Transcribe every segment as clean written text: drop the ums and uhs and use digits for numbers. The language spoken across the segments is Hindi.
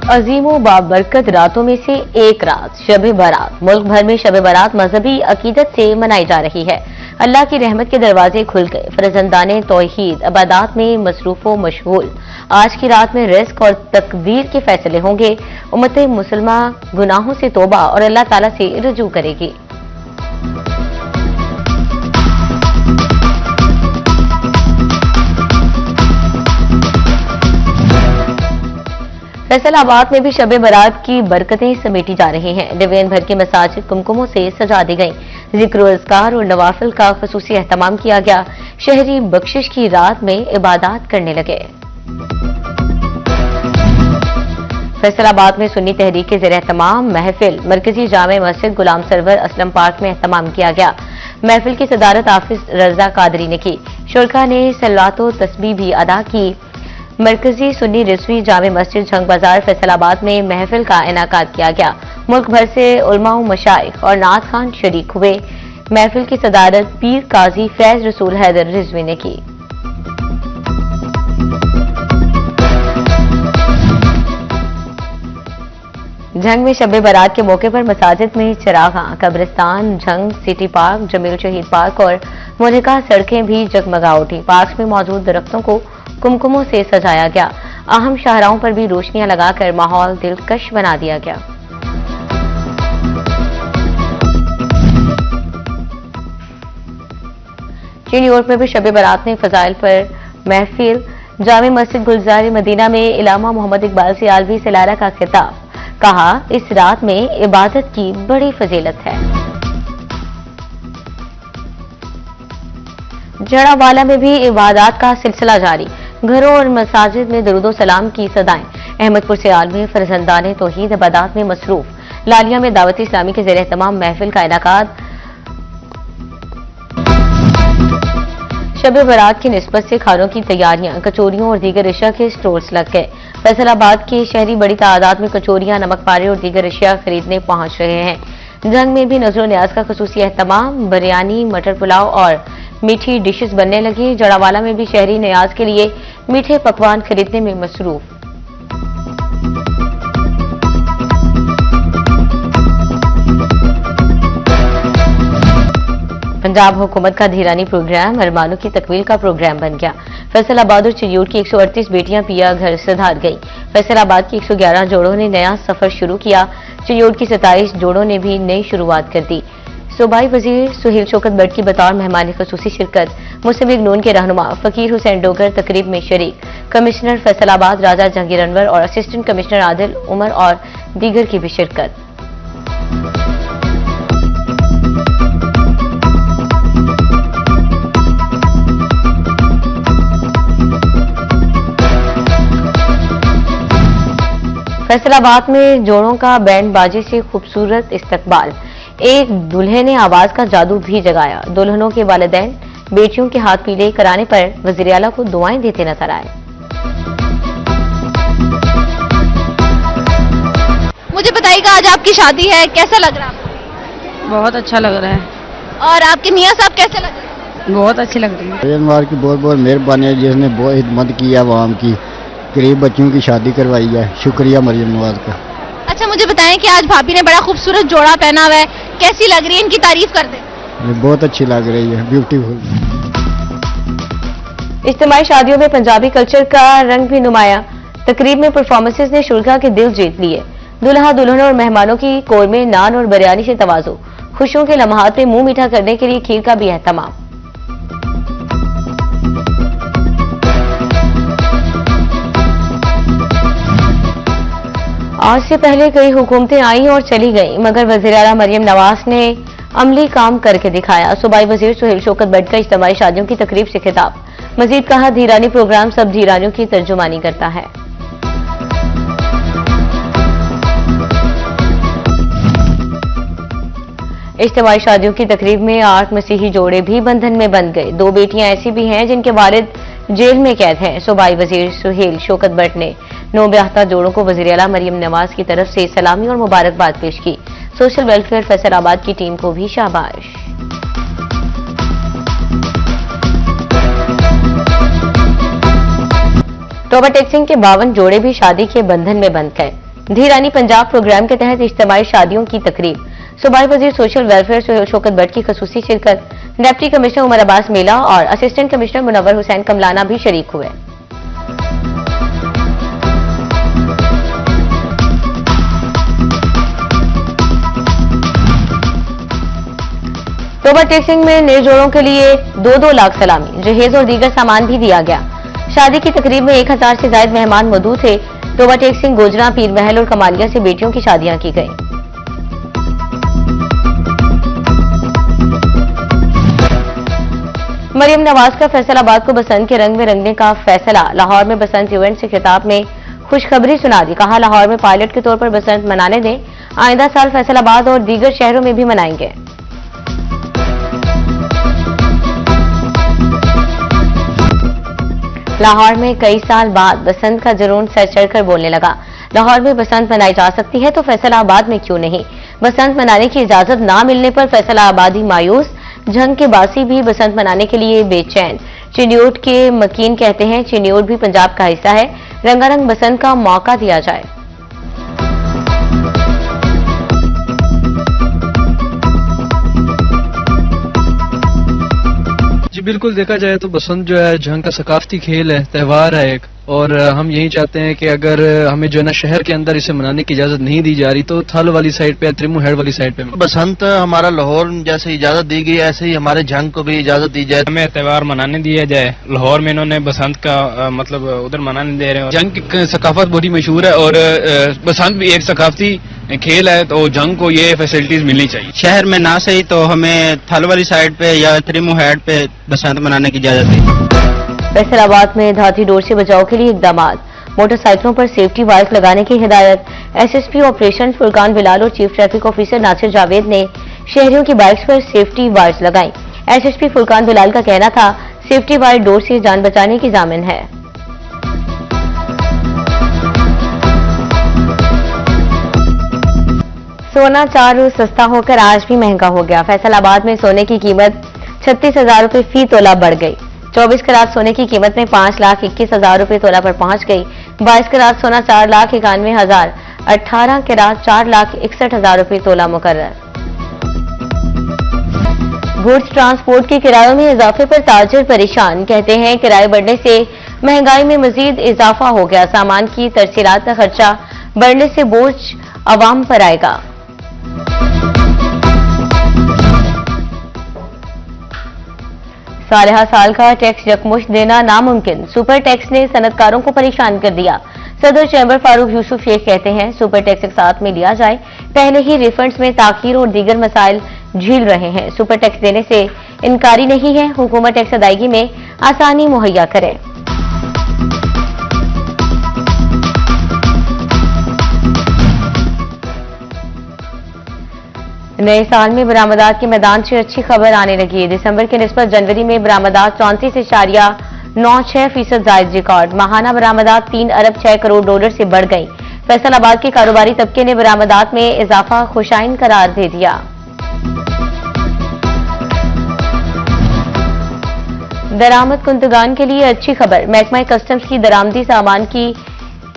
अजीम व बाबरकत रातों में से एक रात शब बारात। मुल्क भर में शब बारात मजहबी अकीदत से मनाई जा रही है। अल्लाह की रहमत के दरवाजे खुल गए। फरजंदाने तौहीद इबादत में मसरूफ व मशगूल। आज की रात में रिस्क और तकदीर के फैसले होंगे। उम्मत मुसलमा गुनाहों से तौबा और अल्लाह ताला से रुजू करेगी। फैसलाबाद में भी शब बारात की बरकतें समेटी जा रही हैं। डिवीजन भर के मसाजिद कुमकुमों से सजा दी गई। जिक्र अज़कार और नवाफिल का खुसूसी एहतमाम किया गया। शहरी बख्शिश की रात में इबादत करने लगे। फैसलाबाद में सुन्नी तहरीक के ज़ेर एहतमाम महफिल मरकजी जामे मस्जिद गुलाम सरवर असलम पार्क में एहतमाम किया गया। महफिल की सदारत हाफिज रजा कादरी ने की। शुरका ने सलातो तस्बीह भी अदा की। मरकजी सुन्नी रिजवी जामे मस्जिद झंग बाजार फैसलाबाद में महफिल का इनाकाद किया गया। मुल्क भर से उलमा मशाइख और नात खान शरीक हुए। महफिल की सदारत पीर काजी फैज रसूल हैदर रिजवी ने की। झंग में शब बारात के मौके पर मसाजिद में चरागा, कब्रिस्तान, झंग सिटी पार्क, जमील शहीद पार्क और मुनिका सड़कें भी जगमगा उठी। पार्क में मौजूद दरख्तों को कुमकुमों से सजाया गया। अहम शाहराहों पर भी रोशनियां लगाकर माहौल दिलकश बना दिया गया। चीन यूरोप में भी शब बारात ने फजाइल पर महफिल जामे मस्जिद गुलजार मदीना में इलामा मोहम्मद इकबाल से आलवी सिलारा का खिताब। कहा, इस रात में इबादत की बड़ी फजीलत है। जड़ावाला में भी इबादत का सिलसिला जारी। घरों और मसाजिद में दरूदो सलाम की सदाएं। अहमदपुर से आलमी फरजंदाने तौहीद इबादत में मसरूफ। लालिया में दावत इस्लामी के ज़ेर एहतमाम महफिल का इनाकाद। शब बारात की निस्बत से खानों की तैयारियां, कचौरियों और दीगर अशिया के स्टोर्स लग गए। फैसलाबाद के शहरी बड़ी तादाद में कचौरियां, नमक पारे और दीगर अशिया खरीदने पहुंच रहे हैं। जंग में भी नजर न्याज का खुसूसी एहतमाम। बिरयानी, मटर पुलाव और मीठी डिशेस बनने लगी। जड़ावाला में भी शहरी न्याज के लिए मीठे पकवान खरीदने में मसरूफ। पंजाब हुकूमत का धीरानी प्रोग्राम अरमानों की तकमील का प्रोग्राम बन गया। फैसलाबाद और चियूट की 138 बेटियां पिया घर सुधार गई। फैसलाबाद की 111 जोड़ों ने नया सफर शुरू किया। चियूट की 27 जोड़ों ने भी नई शुरुआत कर दी। सूबाई वजीर सुहेल शौकत बट की बतौर मेहमान खुसूसी शिरकत। मुस्लिम लीग नून के रहनुमा फकीर हुसैन डोगर तकरीब में शरीक। कमिश्नर फैसलाबाद राजा जहांगीर अनवर और असिस्टेंट कमिश्नर आदिल उमर और दीगर की भी शिरकत। फैसलाबाद में जोड़ों का बैंड बाजी से खूबसूरत इस्तकबाल। एक दूल्हे ने आवाज का जादू भी जगाया। दुल्हनों के वालिदैन बेटियों के हाथ पीले कराने पर वजीर आला को दुआएं देते नजर आए। मुझे बताइएगा, आज आपकी शादी है, कैसा लग रहा है? बहुत अच्छा लग रहा है। और आपके मियाँ साहब कैसे लग रहे हैं? बहुत अच्छी लग रही है। मरियम की बहुत बहुत मेहरबानी है, जिसने बहुत हिम्मत की है आवाम की, गरीब बच्चों की शादी करवाई है। शुक्रिया मरियम नवाज का। अच्छा, मुझे बताएं कि आज भाभी ने बड़ा खूबसूरत जोड़ा पहना हुआ है, कैसी लग रही है? इनकी तारीफ कर दें। बहुत अच्छी लग रही है, ब्यूटीफुल। इज्तिमाई शादियों में पंजाबी कल्चर का रंग भी नुमाया। तकरीब में परफॉर्मेंसेस ने शुरका के दिल जीत लिए। दुल्हा दुल्हन और मेहमानों की कोरमे, नान और बिरयानी से तवाज़ो। खुशियों के लम्हात में मुंह मीठा करने के लिए खीर का भी एहतमाम। आज से पहले कई हुकूमतें आईं और चली गईं, मगर वज़ीर आला मरियम नवाज ने अमली काम करके दिखाया। सूबाई वजीर सुहेल शौकत बट का इज्तिमाई शादियों की तकरीब से खिताब। मजीद कहा, धीरानी प्रोग्राम सब धीरानियों की तर्जुमानी करता है। इज्तिमाई शादियों की तकरीब में 8 मसीही जोड़े भी बंधन में बंध गए। 2 बेटियां ऐसी भी हैं जिनके वालिद जेल में कैद हैं। सूबाई वजीर सुहेल शौकत बट ने नौब्याहता जोड़ों को वज़ीर आला मरियम नवाज की तरफ से सलामी और मुबारकबाद पेश की। सोशल वेलफेयर फैसलाबाद की टीम को भी शाबाश। टोबा टेक्सिंग के 52 जोड़े भी शादी के बंधन में बंध गए। धीरानी पंजाब प्रोग्राम के तहत इज्तिमाई शादियों की तकरीब, सूबाई वजीर सोशल वेलफेयर शौकत भट्ट की खसूसी शिरकत, डिप्टी कमिश्नर उमर अब्बास मेला और असिस्टेंट कमिश्नर मुनव्वर हुसैन कमलाना भी शरीक हुए। तोबा टेक्सिंग में नए जोड़ों के लिए 2-2 लाख सलामी, जहेज और दीगर सामान भी दिया गया। शादी की तकरीब में 1000 से ज्यादा मेहमान मौजूद थे। तोबा टेक्सिंग, गोजरा, पीर महल और कमालिया से बेटियों की शादियां की गई। मरियम नवाज का फैसलाबाद को बसंत के रंग में रंगने का फैसला, लाहौर में बसंत इवेंट से खिताब में खुशखबरी सुना दी। कहा, लाहौर में पायलट के तौर पर बसंत मनाने दें, आइंदा साल फैसलाबाद और दीगर शहरों में भी मनाएंगे। लाहौर में कई साल बाद बसंत का जुनून सर चढ़कर बोलने लगा। लाहौर में बसंत मनाई जा सकती है तो फैसलाबाद में क्यों नहीं? बसंत मनाने की इजाजत ना मिलने पर फैसलाबादी मायूस, झंग के बासी भी बसंत मनाने के लिए बेचैन। चिन्योट के मकीन कहते हैं, चिन्योट भी पंजाब का हिस्सा है, रंगारंग बसंत का मौका दिया जाए। जी बिल्कुल, देखा जाए तो बसंत जो है झंग का सकाफती खेल है, त्यौहार है एक, और हम यही चाहते हैं कि अगर हमें जो है ना शहर के अंदर इसे मनाने की इजाजत नहीं दी जा रही तो थल वाली साइड पे, त्रिमू हेड वाली साइड पे बसंत हमारा लाहौर जैसे इजाजत दी गई ऐसे ही हमारे झंग को भी इजाजत दी जाए, हमें त्यौहार मनाने दिया जाए। लाहौर में इन्होंने बसंत का मतलब उधर मनाने दे रहे हैं। जंग की सकाफत बहुत ही मशहूर है और बसंत भी एक सकाफती खेल है, तो जंग को ये फैसिलिटीज मिलनी चाहिए। शहर में ना सही तो हमें थल वाली साइड पे या त्रिमू हेड पे बसंत मनाने की इजाजत दी। फैसलाबाद में धाती डोर से बचाव के लिए इकदाम, मोटरसाइकिलों पर सेफ्टी वायर्स लगाने की हिदायत। एसएसपी ऑपरेशन फुरकान बिलाल और chief traffic officer Nasir Javed ने शहरियों की बाइक्स पर सेफ्टी वायर्स लगाई। एसएसपी फुरकान बिलाल का कहना था, सेफ्टी वायर डोर से जान बचाने की जामिन है। सोना 4 रोज सस्ता होकर आज भी महंगा हो गया। फैसलाबाद में सोने की कीमत 36,000 रुपए फी तोला बढ़ गई। 24 कैरात सोने की कीमत में 5,21,000 रुपए तोला पर पहुंच गई। 22 कैरात सोना 4,91,000, 18 कैरात 4,61,000 रुपए तोला मुकर्रर। गुड्स ट्रांसपोर्ट के किरायों में इजाफे पर ताजिर परेशान, कहते हैं किराए बढ़ने से महंगाई में मजीद इजाफा हो गया। सामान की तरसीलात का खर्चा बढ़ने से बोझ अवाम पर आएगा। साल साल का टैक्स यकमुश्त देना नामुमकिन, सुपर टैक्स ने सनतकारों को परेशान कर दिया। सदर चैम्बर फारूक यूसुफ शेख कहते हैं, सुपर टैक्स एक साथ में लिया जाए, पहले ही रिफंड्स में ताखीर और दीगर मसाइल झेल रहे हैं। सुपर टैक्स देने से इनकारी नहीं है, हुकूमत टैक्स अदायगी में आसानी मुहैया करे। नए साल में बरामदात के मैदान से अच्छी खबर आने लगी है। दिसंबर के निस्बत जनवरी में बरामदात 34.96% जायद रिकॉर्ड। माहाना बरामदात 3 अरब 6 करोड़ डॉलर से बढ़ गई। फैसलाबाद के कारोबारी तबके ने बरामदात में इजाफा खुशाइन करार दे दिया। दरामद कुंदगान के लिए अच्छी खबर, महकमा कस्टम्स की दरामदी सामान की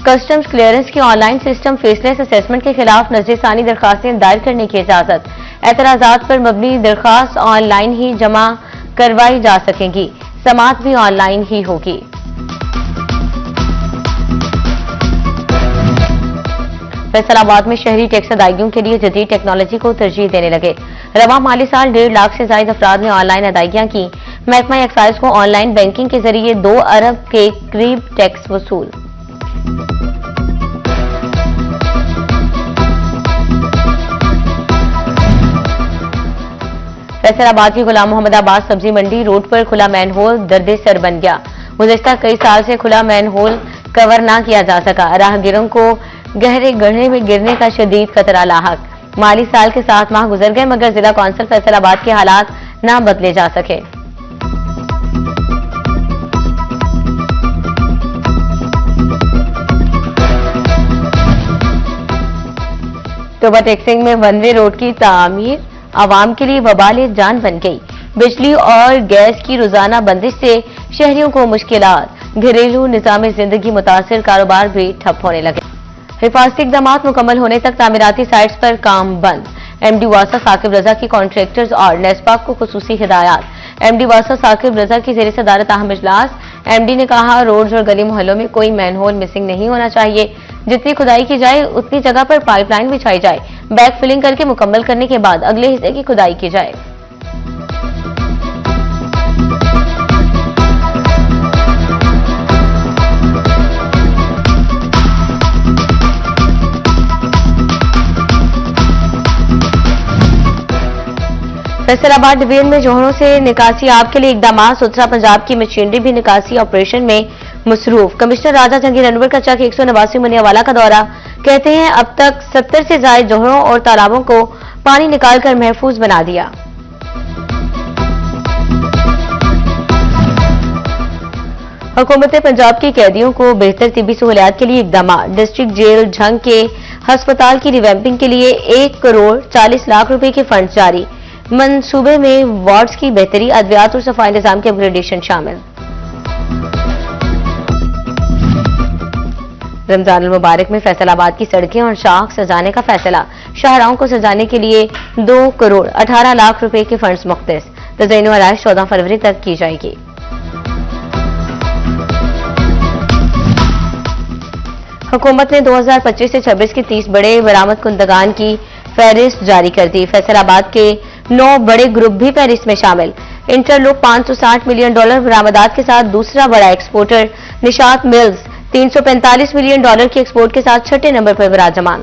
कस्टम्स क्लियरेंस के ऑनलाइन सिस्टम फेसलेस असेसमेंट के खिलाफ नजरसानी दरखास्तें दायर करने की इजाजत। एतराजात पर मबनी दरखास्त ऑनलाइन ही जमा करवाई जा सकेंगी। समाअत भी ऑनलाइन ही होगी। फैसलाबाद में शहरी टैक्स अदायगियों के लिए जदीद टेक्नोलॉजी को तरजीह देने लगे। रवा माली साल 1.5 लाख से ज्यादा अफराद ने ऑनलाइन अदायगियां की। महकमा एक्साइज को ऑनलाइन बैंकिंग के जरिए 2 अरब के करीब टैक्स वसूल। फैसलाबाद की गुलाम मोहम्मदाबाद सब्जी मंडी रोड पर खुला मैनहोल दर्दे सर बन गया। गुज़िश्ता कई साल से खुला मैनहोल कवर ना किया जा सका। राहगीरों को गहरे गड्ढे में गिरने का शदीद खतरा लाहक। माली साल के 7 माह गुजर गए मगर जिला कौंसिल फैसलाबाद के हालात ना बदले जा सके। तोबा टेक्सिंग में 1 वे रोड की तामीर आवाम के लिए वबाल जान बन गई। बिजली और गैस की रोजाना बंदिश से शहरियों को मुश्किलात, घरेलू निजाम जिंदगी मुतासिर, कारोबार भी ठप होने लगे। हिफाजती इकदाम मुकम्मल होने तक तामीराती साइट्स पर काम बंद। एमडी वासा साकिब रजा की कॉन्ट्रैक्टर्स और नेस्पाक को खुसूसी हिदायत। एमडी वासा साकिब रजा की जेर सदारत अहम इजलास। एमडी ने कहा, रोड्स और गली मोहल्लों में कोई मैनहोल मिसिंग नहीं होना चाहिए। जितनी खुदाई की जाए उतनी जगह पर पाइपलाइन बिछाई जाए। बैक फिलिंग करके मुकम्मल करने के बाद अगले हिस्से की खुदाई की जाए। फैसलाबाद डिवीजन में जोहरों से निकासी आप के लिए इकदाम। सुथरा पंजाब की मशीनरी भी निकासी ऑपरेशन में मसरूफ। कमिश्नर राजा जहांगीर अनवर का चक 189 मनियावाला का दौरा। कहते हैं अब तक 70 से ज्यादा जोहरों और तालाबों को पानी निकालकर महफूज बना दिया। हुकूमत पंजाब के कैदियों को बेहतर तिब्बी सहूलियात के लिए इकदाम। डिस्ट्रिक्ट जेल झंग के हस्पताल की रिवैम्पिंग के लिए 1 करोड़ 40 लाख रुपए के फंड जारी। मंसूबे में वार्ड्स की बेहतरी, अद्वियात और सफाई निजाम की अपग्रेडेशन शामिल। रमजान मुबारक में फैसलाबाद की सड़कें और शाख सजाने का फैसला। शाहराहों को सजाने के लिए 2 करोड़ 18 लाख रुपए के फंड्स मुख्तस। तज़यीन व आराइश 14 फरवरी तक की जाएगी। हुकूमत ने 2025 से 26 के 30 बड़े बरामद कुंदगान की फहरिस्त जारी कर दी। फैसलाबाद के 9 बड़े ग्रुप भी फहरिस्त में शामिल। इंटरलूप $560 मिलियन बरामदात के साथ दूसरा बड़ा एक्सपोर्टर। निशात मिल्स $345 मिलियन की एक्सपोर्ट के साथ 6ठे नंबर पर विराजमान।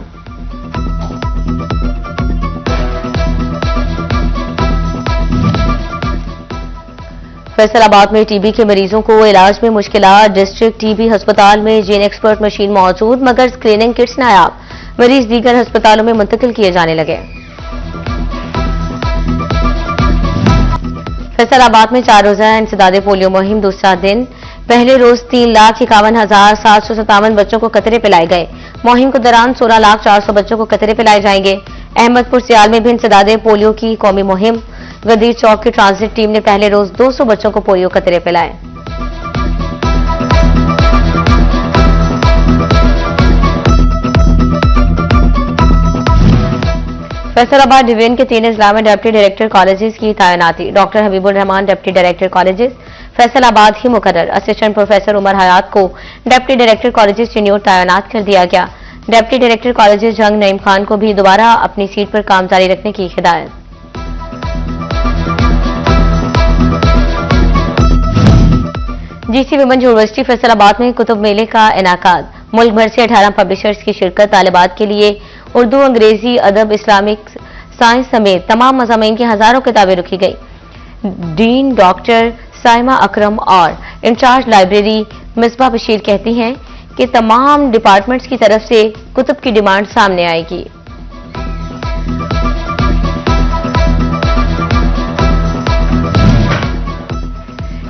फैसलाबाद में टीबी के मरीजों को इलाज में मुश्किलात। डिस्ट्रिक्ट टीबी अस्पताल में जीन एक्सपर्ट मशीन मौजूद मगर स्क्रीनिंग किट्स नायाब। मरीज दीगर अस्पतालों में मुंतकिल किए जाने लगे। फैसलाबाद में 4 रोजा इंसदादे पोलियो मुहिम दूसरा दिन। पहले रोज 3,51,757 बच्चों को कतरे पिलाए गए। मुहिम के दौरान 16,04,000 बच्चों को कतरे पिलाए जाएंगे। अहमदपुर सियाल में भी इंसदादे पोलियो की कौमी मुहिम। गदीर चौक की ट्रांजिट टीम ने पहले रोज 200 बच्चों को पोलियो कतरे पिलाए। फैसलाबाद डिवीजन के 3 अजला में डिप्टी डायरेक्टर कॉलेजेस की तैनाती। Doctor Habibur Rahman deputy director colleges Faisalabad ही मुकर्रर। असिस्टेंट प्रोफेसर उमर हयात को डिप्टी डायरेक्टर कॉलेजेस चिन्योट तैनात कर दिया गया। डिप्टी डायरेक्टर कॉलेजेस जंग नईम खान को भी दोबारा अपनी सीट पर काम जारी रखने की हिदायत। जीसी विमेंस यूनिवर्सिटी फैसलाबाद में कुतुब मेले का इनाकाद। मुल्क भर से 18 पब्लिशर्स की शिरकत। तालिबात के लिए उर्दू, अंग्रेजी, अदब, इस्लामिक साइंस समेत तमाम मज़ामीन की हजारों किताबें रखी गई। डीन डॉक्टर साइमा अकरम और इंचार्ज लाइब्रेरी मिसबा बशीर कहती हैं कि तमाम डिपार्टमेंट्स की तरफ से कुतुब की डिमांड सामने आएगी।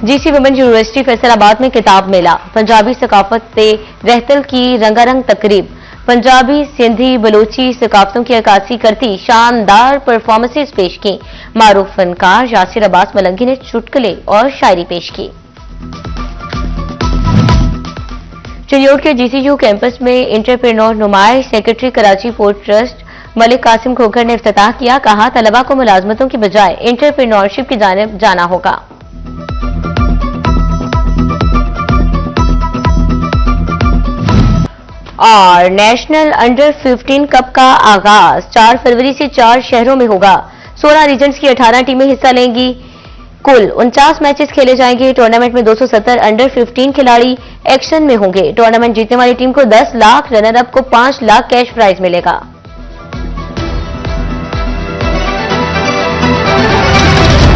जीसी विमेंस यूनिवर्सिटी फैसलाबाद में किताब मेला। पंजाबी सकाफत से रहतल की रंगारंग तकरीब। पंजाबी, सिंधी, बलोची सकाफतों की अक्कासी करती शानदार परफॉर्मेंसेस पेश की। मारूफ फनकार यासिर अब्बास मलंगी ने चुटकुले और शायरी पेश की। चिन्योट के जीसीयू कैंपस में एंटरप्रेन्योर नुमाइश। Secretary Karachi port trust Malik Qasim Khokhar ने इफ्तिताह किया। कहा, तलबा को मुलाजमतों की बजाय एंटरप्रेन्योरशिप की जानिब जाना होगा। और नेशनल अंडर 15 कप का आगाज 4 फरवरी से 4 शहरों में होगा। 16 रीजन्स की 18 टीमें हिस्सा लेंगी। कुल 49 मैचेस खेले जाएंगे। टूर्नामेंट में 270 अंडर 15 खिलाड़ी एक्शन में होंगे। टूर्नामेंट जीतने वाली टीम को 10 लाख, रनर अप को 5 लाख कैश प्राइज मिलेगा।